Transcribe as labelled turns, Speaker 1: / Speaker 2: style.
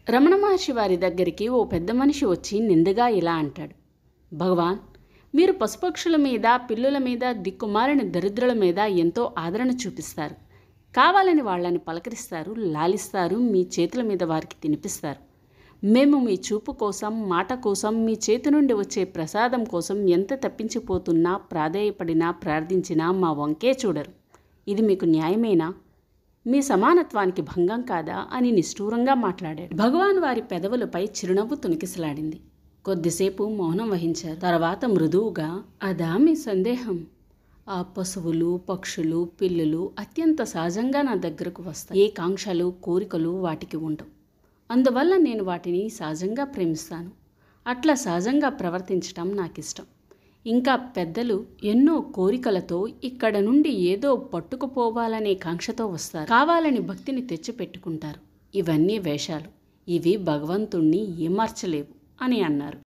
Speaker 1: రమణ మహర్షి వారి దగ్గరికి ఓ పెద్ద మనిషి వచ్చి నిందగా ఇలా అంటాడు. భగవాన్, మీరు పశుపక్షుల మీద, పిల్లుల మీద, దిక్కుమాలిన దరిద్రుల మీద ఎంతో ఆదరణ చూపిస్తారు. కావాలని వాళ్ళని పలకరిస్తారు, లాలిస్తారు, మీ చేతుల మీద వారికి తినిపిస్తారు. మేము మీ చూపు కోసం, మాట కోసం, మీ చేతి నుండి వచ్చే ప్రసాదం కోసం ఎంత తప్పించిపోతున్నా, ప్రాధేయపడినా, ప్రార్థించినా మా వంకే చూడరు. ఇది మీకు న్యాయమేనా? మీ సమానత్వానికి భంగం కాదా అని నిష్ఠూరంగా మాట్లాడాడు. భగవాన్ వారి పెదవులపై చిరునవ్వు తునికిసలాడింది. కొద్దిసేపు మౌనం వహించారు. తర్వాత మృదువుగా, అదా మీ సందేహం? ఆ పశువులు, పక్షులు, పిల్లులు అత్యంత సహజంగా నా దగ్గరకు వస్తాయి. ఏ కాంక్షలు, కోరికలు వాటికి ఉండవు. అందువల్ల నేను వాటిని సహజంగా ప్రేమిస్తాను. అట్లా సహజంగా ప్రవర్తించటం నాకిష్టం. ఇంకా పెద్దలు ఎన్నో కోరికలతో ఇక్కడ నుండి ఏదో పట్టుకుపోవాలనే కాంక్షతో వస్తారు. కావాలని భక్తిని తెచ్చిపెట్టుకుంటారు. ఇవన్నీ వేషాలు. ఇవి భగవంతుణ్ణి ఏమార్చలేవు అని అన్నారు.